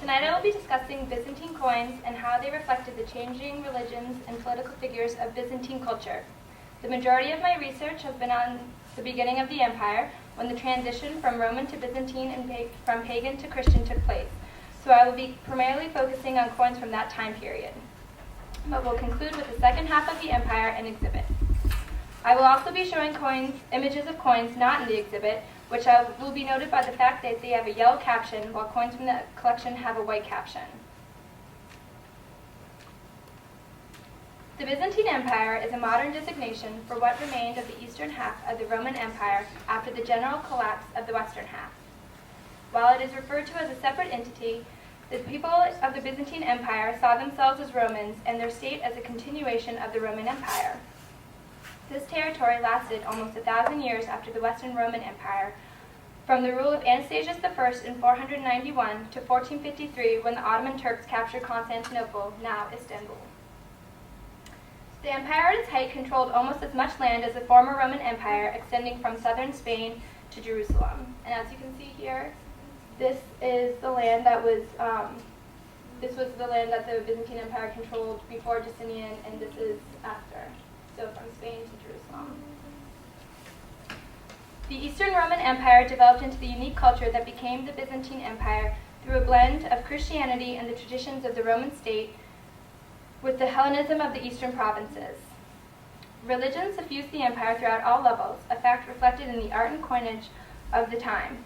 Tonight I will be discussing Byzantine coins and how they reflected the changing religions and political figures of Byzantine culture. The majority of my research has been on the beginning of the empire, when the transition from Roman to Byzantine and from pagan to Christian took place, so I will be primarily focusing on coins from that time period. But we'll conclude with the second half of the empire and exhibit. I will also be showing images of coins not in the exhibit, which will be noted by the fact that they have a yellow caption, while coins from the collection have a white caption. The Byzantine Empire is a modern designation for what remained of the eastern half of the Roman Empire after the general collapse of the western half. While it is referred to as a separate entity, the people of the Byzantine Empire saw themselves as Romans and their state as a continuation of the Roman Empire. This territory lasted almost 1,000 years after the Western Roman Empire, from the rule of Anastasius I in 491 to 1453, when the Ottoman Turks captured Constantinople, now Istanbul. The empire at its height controlled almost as much land as the former Roman Empire, extending from southern Spain to Jerusalem. And as you can see here, this is the land that was the Byzantine Empire controlled before Justinian, and this is after. So from Spain to Jerusalem. The Eastern Roman Empire developed into the unique culture that became the Byzantine Empire through a blend of Christianity and the traditions of the Roman state with the Hellenism of the eastern provinces. Religion suffused the empire throughout all levels, a fact reflected in the art and coinage of the time.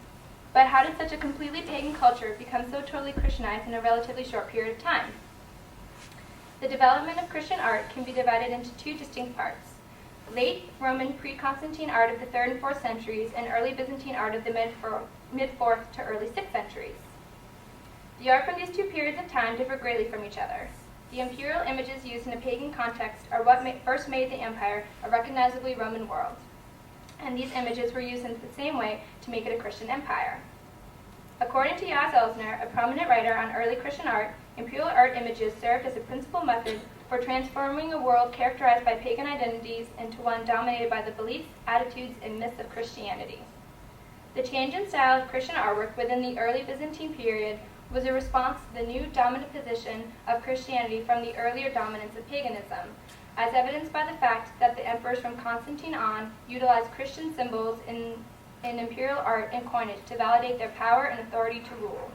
But how did such a completely pagan culture become so totally Christianized in a relatively short period of time? The development of Christian art can be divided into two distinct parts: late Roman pre-Constantine art of the 3rd and 4th centuries and early Byzantine art of the mid-4th to early 6th centuries. The art from these two periods of time differ greatly from each other. The imperial images used in a pagan context are what first made the empire a recognizably Roman world, and these images were used in the same way to make it a Christian empire. According to Jas Elsner, a prominent writer on early Christian art, imperial art images served as a principal method for transforming a world characterized by pagan identities into one dominated by the beliefs, attitudes, and myths of Christianity. The change in style of Christian artwork within the early Byzantine period was a response to the new dominant position of Christianity from the earlier dominance of paganism, as evidenced by the fact that the emperors from Constantine on utilized Christian symbols in imperial art and coinage to validate their power and authority to rule.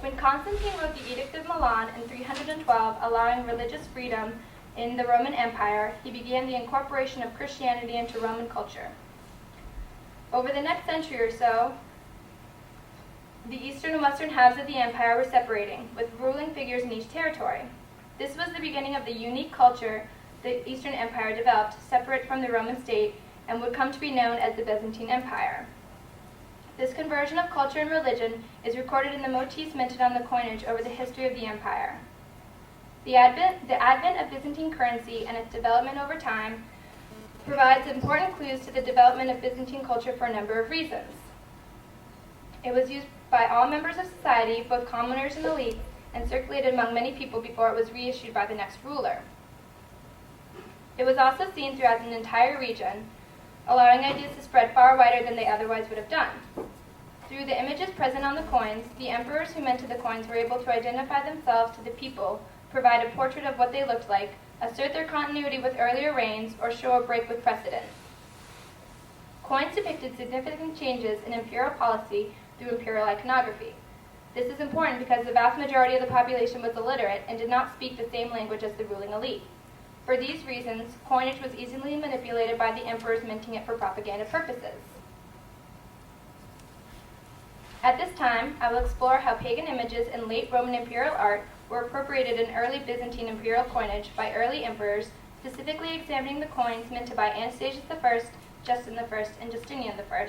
When Constantine wrote the Edict of Milan in 312, allowing religious freedom in the Roman Empire, he began the incorporation of Christianity into Roman culture. Over the next century or so, the eastern and western halves of the empire were separating, with ruling figures in each territory. This was the beginning of the unique culture the Eastern Empire developed, separate from the Roman state, and would come to be known as the Byzantine Empire. This conversion of culture and religion is recorded in the motifs minted on the coinage over the history of the empire. The advent of Byzantine currency and its development over time provides important clues to the development of Byzantine culture for a number of reasons. It was used by all members of society, both commoners and elites, and circulated among many people before it was reissued by the next ruler. It was also seen throughout an entire region, allowing ideas to spread far wider than they otherwise would have done. Through the images present on the coins, the emperors who minted the coins were able to identify themselves to the people, provide a portrait of what they looked like, assert their continuity with earlier reigns, or show a break with precedent. Coins depicted significant changes in imperial policy through imperial iconography. This is important because the vast majority of the population was illiterate and did not speak the same language as the ruling elite. For these reasons, coinage was easily manipulated by the emperors minting it for propaganda purposes. At this time, I will explore how pagan images in late Roman imperial art were appropriated in early Byzantine imperial coinage by early emperors, specifically examining the coins minted by Anastasius I, Justin I, and Justinian I,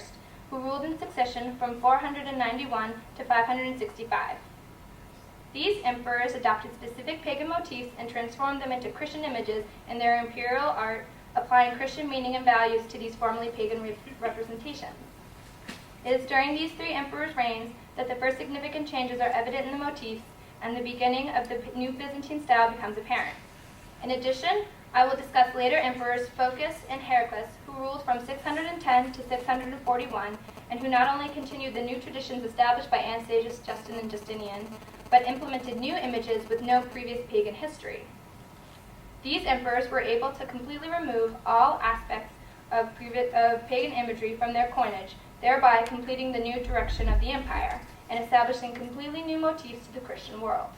who ruled in succession from 491 to 565. These emperors adopted specific pagan motifs and transformed them into Christian images in their imperial art, applying Christian meaning and values to these formerly pagan representations. It is during these three emperors' reigns that the first significant changes are evident in the motifs, and the beginning of the new Byzantine style becomes apparent. In addition, I will discuss later emperors Phocas and Heraclius, who ruled from 610 to 641, and who not only continued the new traditions established by Anastasius, Justin, and Justinian, but implemented new images with no previous pagan history. These emperors were able to completely remove all aspects of pagan imagery from their coinage, thereby completing the new direction of the empire and establishing completely new motifs to the Christian world.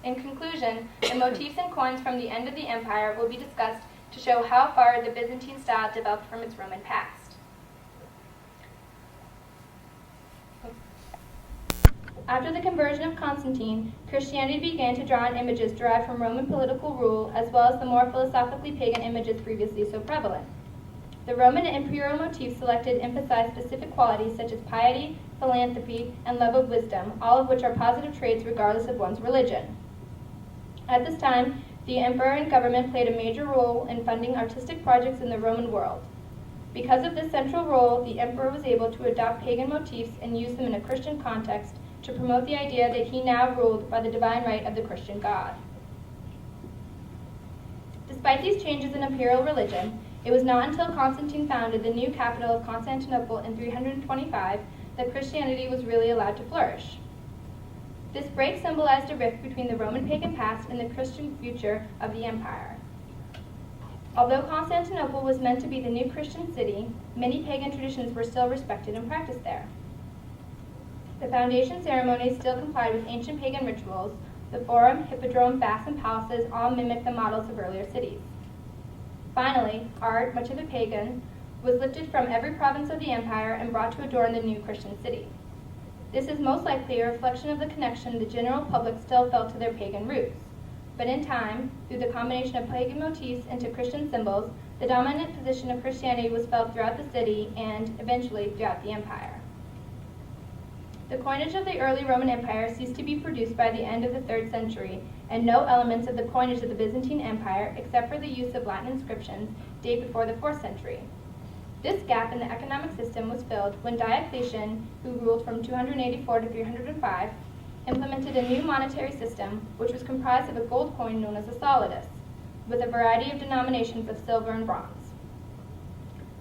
In conclusion, the motifs and coins from the end of the empire will be discussed to show how far the Byzantine style developed from its Roman past. After the conversion of Constantine, Christianity began to draw on images derived from Roman political rule, as well as the more philosophically pagan images previously so prevalent. The Roman imperial motifs selected emphasized specific qualities such as piety, philanthropy, and love of wisdom, all of which are positive traits regardless of one's religion. At this time, the emperor and government played a major role in funding artistic projects in the Roman world. Because of this central role, the emperor was able to adopt pagan motifs and use them in a Christian context to promote the idea that he now ruled by the divine right of the Christian God. Despite these changes in imperial religion, it was not until Constantine founded the new capital of Constantinople in 325 that Christianity was really allowed to flourish. This break symbolized a rift between the Roman pagan past and the Christian future of the empire. Although Constantinople was meant to be the new Christian city, many pagan traditions were still respected and practiced there. The foundation ceremonies still complied with ancient pagan rituals. The forum, hippodrome, baths, and palaces all mimicked the models of earlier cities. Finally, art, much of it pagan, was lifted from every province of the empire and brought to adorn the new Christian city. This is most likely a reflection of the connection the general public still felt to their pagan roots. But in time, through the combination of pagan motifs into Christian symbols, the dominant position of Christianity was felt throughout the city and, eventually, throughout the empire. The coinage of the early Roman Empire ceased to be produced by the end of the 3rd century, and no elements of the coinage of the Byzantine Empire, except for the use of Latin inscriptions, date before the 4th century. This gap in the economic system was filled when Diocletian, who ruled from 284 to 305, implemented a new monetary system, which was comprised of a gold coin known as a solidus, with a variety of denominations of silver and bronze.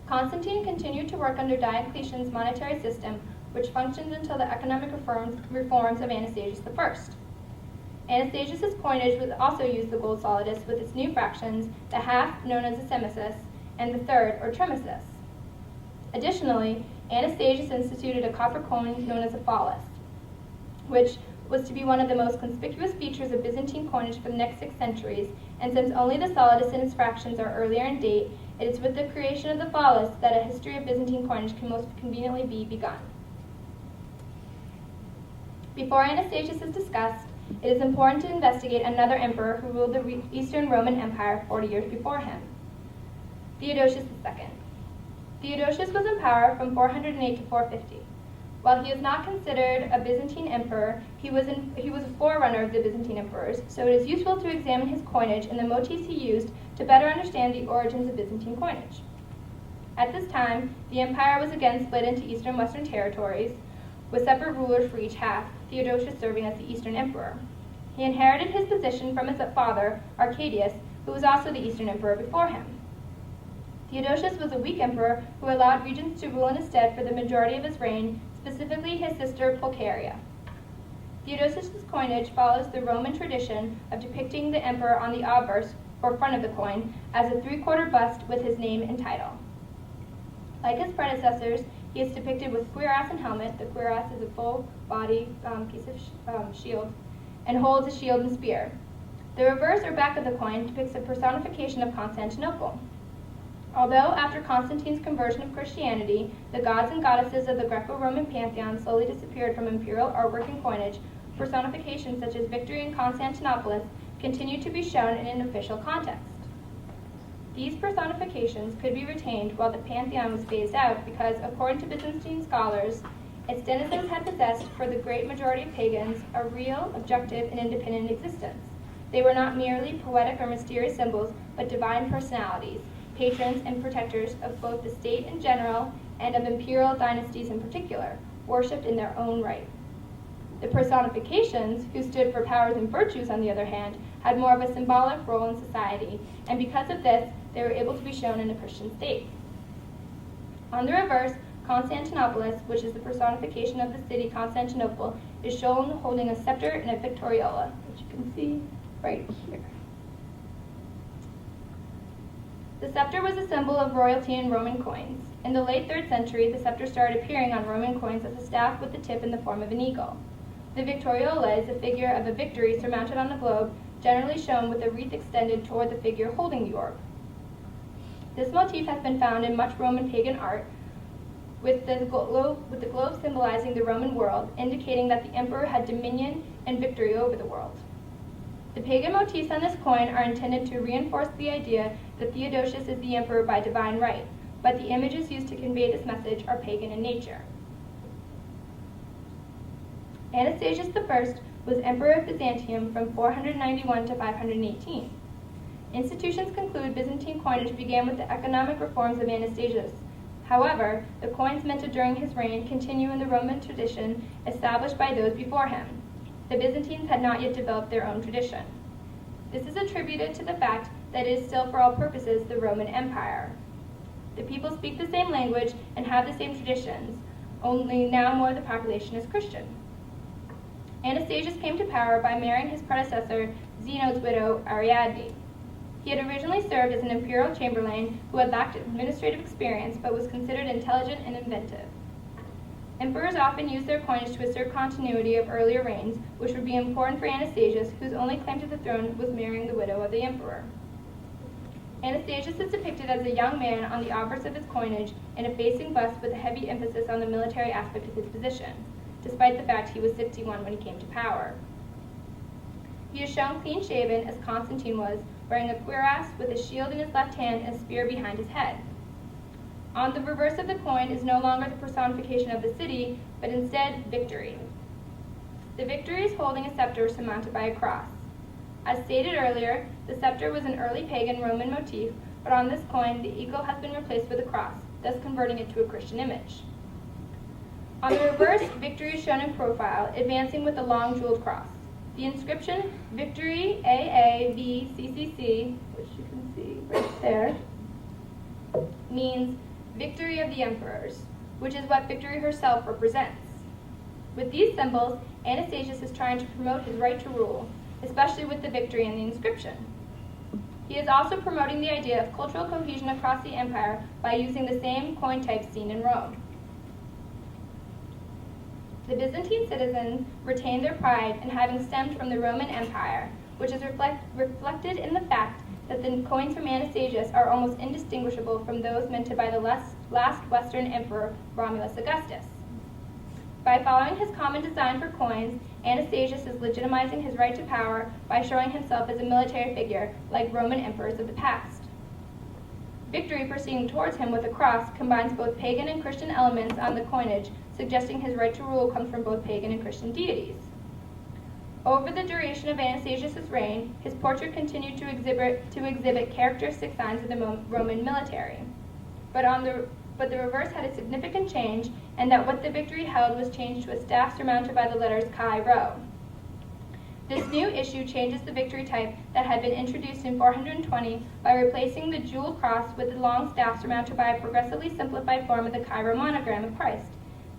Constantine continued to work under Diocletian's monetary system, which functioned until the economic reforms of Anastasius I. Anastasius's coinage would also use the gold solidus with its new fractions, the half known as a semisis, and the third, or tremisis. Additionally, Anastasius instituted a copper coin known as a phallus, which was to be one of the most conspicuous features of Byzantine coinage for the next 6 centuries, and since only the solidus and its fractions are earlier in date, it is with the creation of the phallus that a history of Byzantine coinage can most conveniently be begun. Before Anastasius is discussed, it is important to investigate another emperor who ruled the Eastern Roman Empire 40 years before him, Theodosius II. Theodosius was in power from 408 to 450. While he is not considered a Byzantine emperor, he was a forerunner of the Byzantine emperors, so it is useful to examine his coinage and the motifs he used to better understand the origins of Byzantine coinage. At this time, the empire was again split into eastern and western territories, with separate rulers for each half, Theodosius serving as the Eastern Emperor. He inherited his position from his father, Arcadius, who was also the Eastern Emperor before him. Theodosius was a weak emperor who allowed regents to rule in his stead for the majority of his reign, specifically his sister Pulcheria. Theodosius' coinage follows the Roman tradition of depicting the emperor on the obverse, or front of the coin, as a 3/4 bust with his name and title. Like his predecessors, he is depicted with cuirass and helmet. The cuirass is a full-body piece of shield, and holds a shield and spear. The reverse or back of the coin depicts a personification of Constantinople. Although after Constantine's conversion of Christianity, the gods and goddesses of the Greco-Roman pantheon slowly disappeared from imperial artwork and coinage, personifications such as Victory and Constantinopolis continued to be shown in an official context. These personifications could be retained while the pantheon was phased out because, according to Byzantine scholars, its denizens had possessed, for the great majority of pagans, a real, objective, and independent existence. They were not merely poetic or mysterious symbols, but divine personalities, patrons and protectors of both the state in general and of imperial dynasties in particular, worshipped in their own right. The personifications, who stood for powers and virtues on the other hand, had more of a symbolic role in society, and because of this, they were able to be shown in a Christian state. On the reverse Constantinopolis, which is the personification of the city Constantinople, is shown holding a scepter and a victoriola, which you can see right here. The scepter was a symbol of royalty in Roman coins. In the late 3rd century, the scepter started appearing on Roman coins as a staff with the tip in the form of an eagle. The victoriola is a figure of a victory surmounted on a globe, generally shown with a wreath extended toward the figure holding the orb. This motif has been found in much Roman pagan art, with the globe symbolizing the Roman world, indicating that the emperor had dominion and victory over the world. The pagan motifs on this coin are intended to reinforce the idea that Theodosius is the emperor by divine right, but the images used to convey this message are pagan in nature. Anastasius I was emperor of Byzantium from 491 to 518. Institutions conclude Byzantine coinage began with the economic reforms of Anastasius. However, the coins minted during his reign continue in the Roman tradition established by those before him. The Byzantines had not yet developed their own tradition. This is attributed to the fact that it is still for all purposes the Roman Empire. The people speak the same language and have the same traditions, only now more of the population is Christian. Anastasius came to power by marrying his predecessor, Zeno's widow, Ariadne. He had originally served as an imperial chamberlain who had lacked administrative experience but was considered intelligent and inventive. Emperors often used their coinage to assert continuity of earlier reigns, which would be important for Anastasius, whose only claim to the throne was marrying the widow of the emperor. Anastasius is depicted as a young man on the obverse of his coinage in a facing bust with a heavy emphasis on the military aspect of his position, despite the fact he was 61 when he came to power. He is shown clean-shaven, as Constantine was, wearing a cuirass with a shield in his left hand and a spear behind his head. On the reverse of the coin is no longer the personification of the city, but instead victory. The victory is holding a scepter surmounted by a cross. As stated earlier, the scepter was an early pagan Roman motif, but on this coin the eagle has been replaced with a cross, thus converting it to a Christian image. On the reverse, victory is shown in profile, advancing with a long jeweled cross. The inscription, Victory AAVCCC, which you can see right there, means Victory of the Emperors, which is what victory herself represents. With these symbols, Anastasius is trying to promote his right to rule, especially with the victory in the inscription. He is also promoting the idea of cultural cohesion across the empire by using the same coin types seen in Rome. The Byzantine citizens retained their pride in having stemmed from the Roman Empire, which is reflected in the fact that the coins from Anastasius are almost indistinguishable from those minted by the last Western emperor, Romulus Augustus. By following his common design for coins, Anastasius is legitimizing his right to power by showing himself as a military figure like Roman emperors of the past. Victory proceeding towards him with a cross combines both pagan and Christian elements on the coinage, suggesting his right to rule comes from both pagan and Christian deities. Over the duration of Anastasius' reign, his portrait continued to exhibit characteristic signs of the Roman military. But the reverse had a significant change, and that what the victory held was changed to a staff surmounted by the letters Chi Rho. This new issue changes the victory type that had been introduced in 420 by replacing the jeweled cross with the long staff surmounted by a progressively simplified form of the Chi Rho monogram of Christ,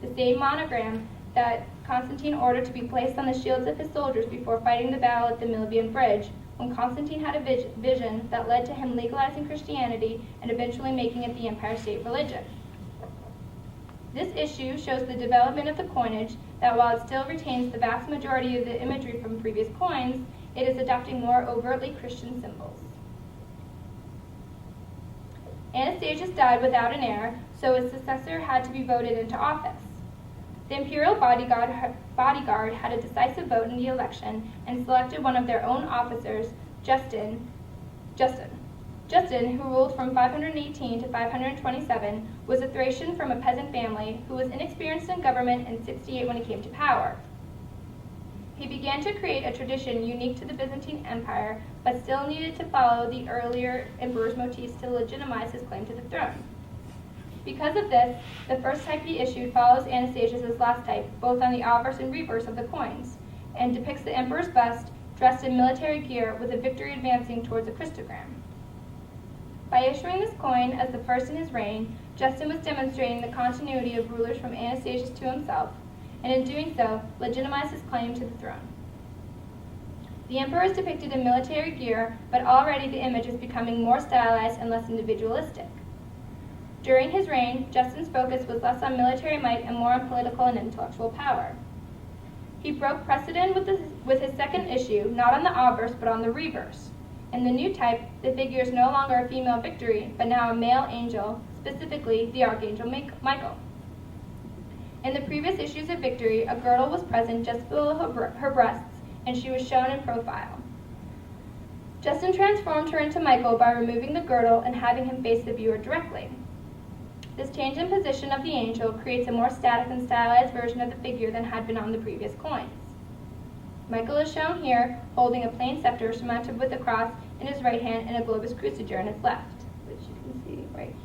the same monogram that Constantine ordered to be placed on the shields of his soldiers before fighting the battle at the Milvian Bridge, when Constantine had a vision that led to him legalizing Christianity and eventually making it the empire state religion. This issue shows the development of the coinage that while it still retains the vast majority of the imagery from previous coins, it is adopting more overtly Christian symbols. Anastasius died without an heir, so his successor had to be voted into office. The imperial bodyguard had a decisive vote in the election and selected one of their own officers, Justin, who ruled from 518 to 527, was a Thracian from a peasant family who was inexperienced in government and 68 when he came to power. He began to create a tradition unique to the Byzantine Empire, but still needed to follow the earlier emperor's motifs to legitimize his claim to the throne. Because of this, the first type he issued follows Anastasius' last type, both on the obverse and reverse of the coins, and depicts the emperor's bust dressed in military gear with a victory advancing towards a Christogram. By issuing this coin as the first in his reign, Justin was demonstrating the continuity of rulers from Anastasius to himself, and in doing so, legitimized his claim to the throne. The emperor is depicted in military gear, but already the image is becoming more stylized and less individualistic. During his reign, Justin's focus was less on military might and more on political and intellectual power. He broke precedent with his second issue, not on the obverse, but on the reverse. In the new type, the figure is no longer a female Victory, but now a male angel, specifically the Archangel Michael. In the previous issues of Victory, a girdle was present just below her breasts, and she was shown in profile. Justin transformed her into Michael by removing the girdle and having him face the viewer directly. This change in position of the angel creates a more static and stylized version of the figure than had been on the previous coins. Michael is shown here holding a plain scepter surmounted with a cross in his right hand and a Globus Crucible in his left, which you can see right here.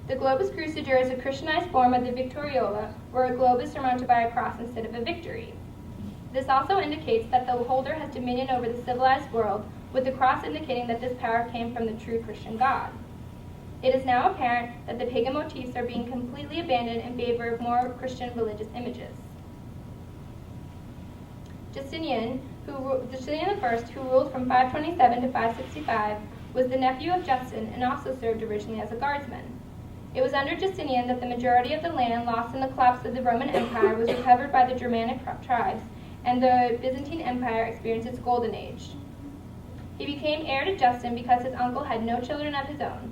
The Globus Crucible is a Christianized form of the Victoriola, where a globe is surmounted by a cross instead of a victory. This also indicates that the holder has dominion over the civilized world, with the cross indicating that this power came from the true Christian God. It is now apparent that the pagan motifs are being completely abandoned in favor of more Christian religious images. Justinian I, who ruled from 527 to 565, was the nephew of Justin and also served originally as a guardsman. It was under Justinian that the majority of the land lost in the collapse of the Roman Empire was recovered by the Germanic tribes, and the Byzantine Empire experienced its golden age. He became heir to Justin because his uncle had no children of his own.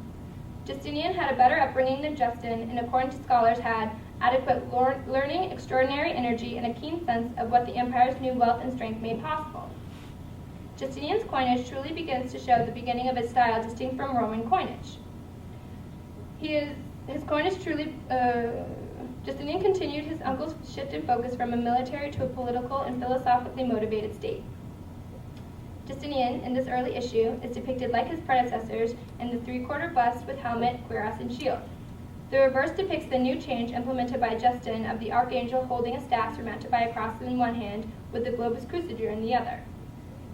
Justinian had a better upbringing than Justin, and according to scholars had adequate learning, extraordinary energy, and a keen sense of what the empire's new wealth and strength made possible. Justinian's coinage truly begins to show the beginning of a style distinct from Roman coinage. Justinian continued his uncle's shift in focus from a military to a political and philosophically motivated state. Justinian, in this early issue, is depicted like his predecessors in the three-quarter bust with helmet, cuirass, and shield. The reverse depicts the new change implemented by Justin of the archangel holding a staff surmounted by a cross in one hand with the Globus Crucible in the other.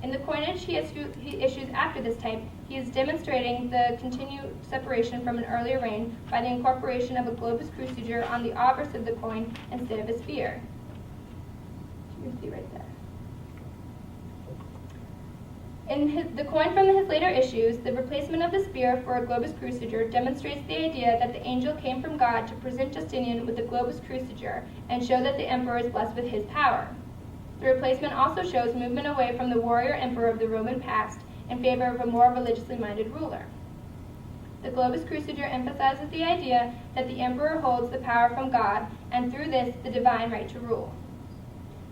In the coinage he issues after this type, he is demonstrating the continued separation from an earlier reign by the incorporation of a Globus Crucible on the obverse of the coin instead of a sphere. You can see right there. In the coin from his later issues, the replacement of the spear for a Globus Crucible demonstrates the idea that the angel came from God to present Justinian with the Globus Crucible and show that the emperor is blessed with his power. The replacement also shows movement away from the warrior emperor of the Roman past in favor of a more religiously minded ruler. The Globus Crucible emphasizes the idea that the emperor holds the power from God, and through this, the divine right to rule.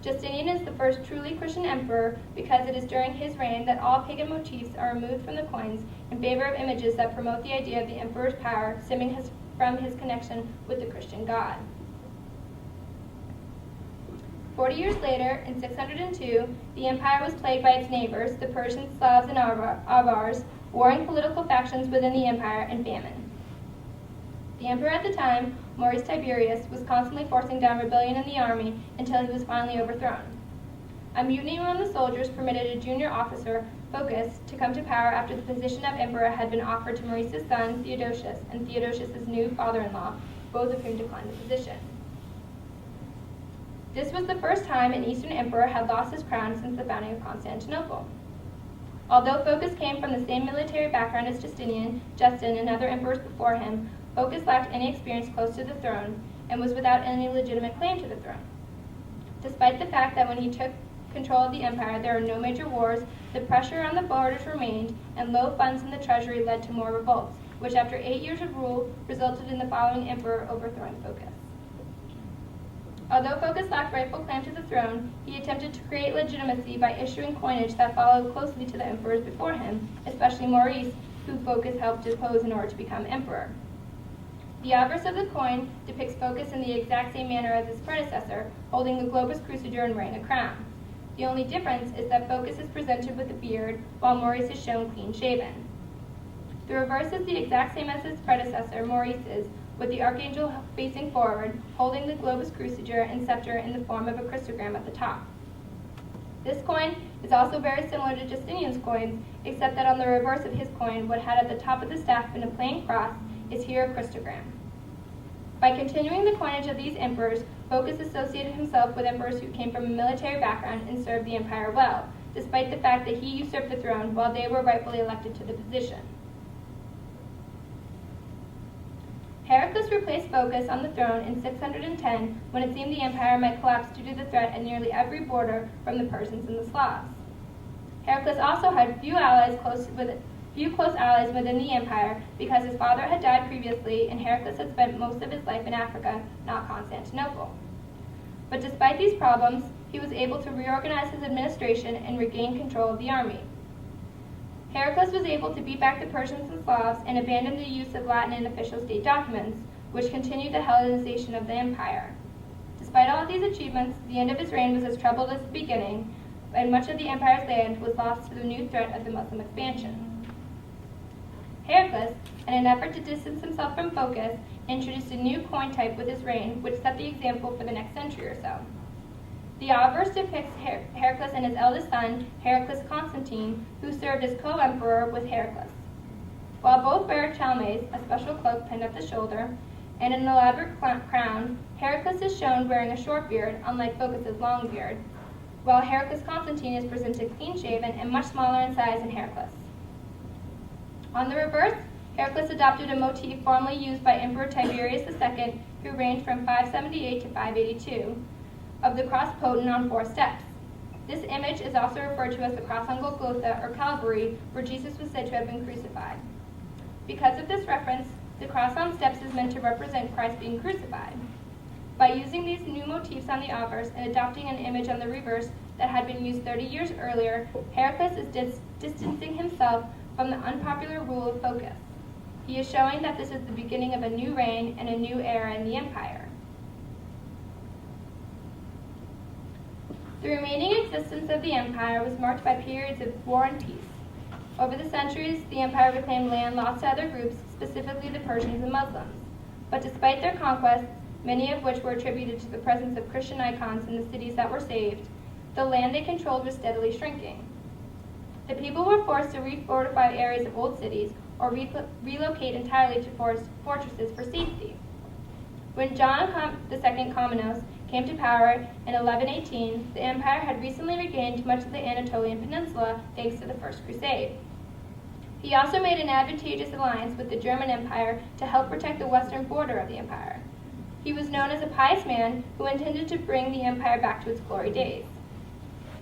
Justinian is the first truly Christian emperor because it is during his reign that all pagan motifs are removed from the coins in favor of images that promote the idea of the emperor's power stemming from his connection with the Christian God. 40 years later, in 602, the empire was plagued by its neighbors, the Persians, Slavs, and Avars, warring political factions within the empire, and famine. The emperor at the time, Maurice Tiberius, was constantly forcing down rebellion in the army until he was finally overthrown. A mutiny among the soldiers permitted a junior officer, Phocas, to come to power after the position of emperor had been offered to Maurice's son, Theodosius, and Theodosius' new father-in-law, both of whom declined the position. This was the first time an Eastern emperor had lost his crown since the founding of Constantinople. Although Phocas came from the same military background as Justinian, Justin, and other emperors before him, Phocas lacked any experience close to the throne and was without any legitimate claim to the throne. Despite the fact that when he took control of the empire there were no major wars, the pressure on the borders remained, and low funds in the treasury led to more revolts, which after 8 years of rule resulted in the following emperor overthrowing Phocas. Although Phocas lacked rightful claim to the throne, he attempted to create legitimacy by issuing coinage that followed closely to the emperors before him, especially Maurice, who Phocas helped depose in order to become emperor. The obverse of the coin depicts Phocas in the exact same manner as his predecessor, holding the Globus Crucible and wearing a crown. The only difference is that Phocas is presented with a beard, while Maurice is shown clean-shaven. The reverse is the exact same as his predecessor, Maurice's, with the archangel facing forward, holding the Globus Crucible and Scepter in the form of a Christogram at the top. This coin is also very similar to Justinian's coins, except that on the reverse of his coin, what had at the top of the staff been a plain cross is here a Christogram. By continuing the coinage of these emperors, Phocas associated himself with emperors who came from a military background and served the empire well, despite the fact that he usurped the throne while they were rightfully elected to the position. Heraclius replaced Phocas on the throne in 610 when it seemed the empire might collapse due to the threat at nearly every border from the Persians and the Slavs. Heraclius also had few close allies within the empire because his father had died previously and Heraclius had spent most of his life in Africa, not Constantinople. But despite these problems, he was able to reorganize his administration and regain control of the army. Heraclius was able to beat back the Persians and Slavs and abandon the use of Latin in official state documents, which continued the Hellenization of the empire. Despite all of these achievements, the end of his reign was as troubled as the beginning, and much of the empire's land was lost to the new threat of the Muslim expansion. Heraclius, in an effort to distance himself from Phocas, introduced a new coin type with his reign, which set the example for the next century or so. The obverse depicts Heraclius and his eldest son, Heraclius Constantine, who served as co-emperor with Heraclius. While both bear chalmes, a special cloak pinned at the shoulder, and an elaborate crown, Heraclius is shown wearing a short beard, unlike Phocas's long beard, while Heraclius Constantine is presented clean-shaven and much smaller in size than Heraclius. On the reverse, Heraclius adopted a motif formerly used by Emperor Tiberius II, who reigned from 578 to 582, of the cross potent on 4 steps. This image is also referred to as the cross on Golgotha or Calvary, where Jesus was said to have been crucified. Because of this reference, the cross on steps is meant to represent Christ being crucified. By using these new motifs on the obverse and adopting an image on the reverse that had been used 30 years earlier, Heraclius is distancing himself from the unpopular rule of Phocas. He is showing that this is the beginning of a new reign and a new era in the empire. The remaining existence of the empire was marked by periods of war and peace. Over the centuries, the empire reclaimed land lost to other groups, specifically the Persians and Muslims. But despite their conquests, many of which were attributed to the presence of Christian icons in the cities that were saved, the land they controlled was steadily shrinking. The people were forced to refortify areas of old cities or relocate entirely to fortresses for safety. When John II Komnenos came to power in 1118, the empire had recently regained much of the Anatolian peninsula thanks to the First Crusade. He also made an advantageous alliance with the German Empire to help protect the western border of the empire. He was known as a pious man who intended to bring the empire back to its glory days.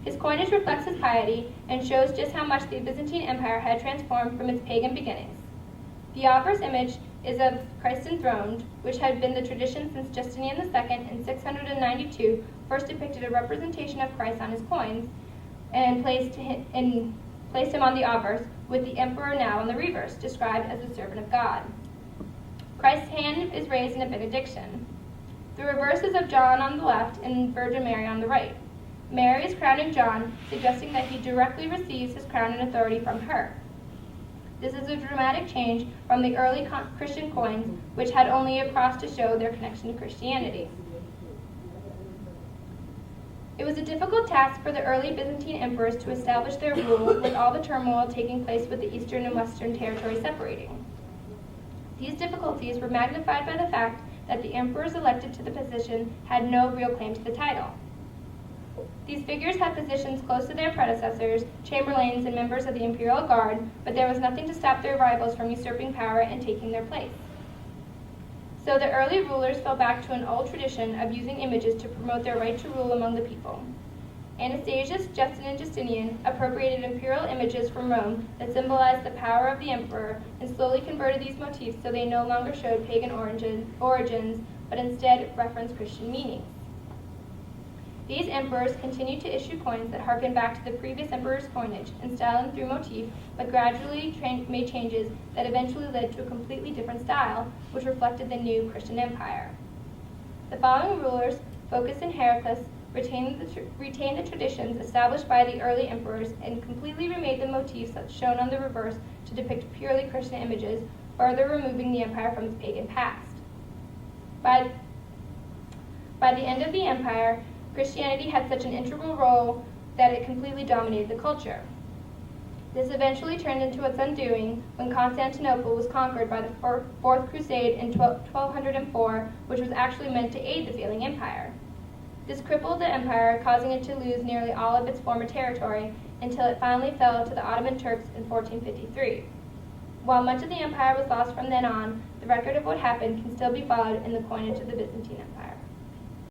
His coinage reflects his piety and shows just how much the Byzantine Empire had transformed from its pagan beginnings. The obverse image is of Christ enthroned, which had been the tradition since Justinian II in 692 first depicted a representation of Christ on his coins and placed him on the obverse, with the emperor now on the reverse, described as the servant of God. Christ's hand is raised in a benediction. The reverse is of John on the left and Virgin Mary on the right. Mary is crowning John, suggesting that he directly receives his crown and authority from her. This is a dramatic change from the early Christian coins, which had only a cross to show their connection to Christianity. It was a difficult task for the early Byzantine emperors to establish their rule, with all the turmoil taking place with the eastern and western territories separating. These difficulties were magnified by the fact that the emperors elected to the position had no real claim to the title. These figures had positions close to their predecessors, chamberlains, and members of the imperial guard, but there was nothing to stop their rivals from usurping power and taking their place. So the early rulers fell back to an old tradition of using images to promote their right to rule among the people. Anastasius, Justin, and Justinian appropriated imperial images from Rome that symbolized the power of the emperor and slowly converted these motifs so they no longer showed pagan origins, but instead referenced Christian meanings. These emperors continued to issue coins that harken back to the previous emperor's coinage in style and through motif, but gradually made changes that eventually led to a completely different style, which reflected the new Christian empire. The following rulers, Phocas and Heraclius, retained the traditions established by the early emperors and completely remade the motifs shown on the reverse to depict purely Christian images, further removing the empire from its pagan past. By the end of the empire, Christianity had such an integral role that it completely dominated the culture. This eventually turned into its undoing when Constantinople was conquered by the Fourth Crusade in 1204, which was actually meant to aid the failing empire. This crippled the empire, causing it to lose nearly all of its former territory until it finally fell to the Ottoman Turks in 1453. While much of the empire was lost from then on, the record of what happened can still be followed in the coinage of the Byzantine Empire.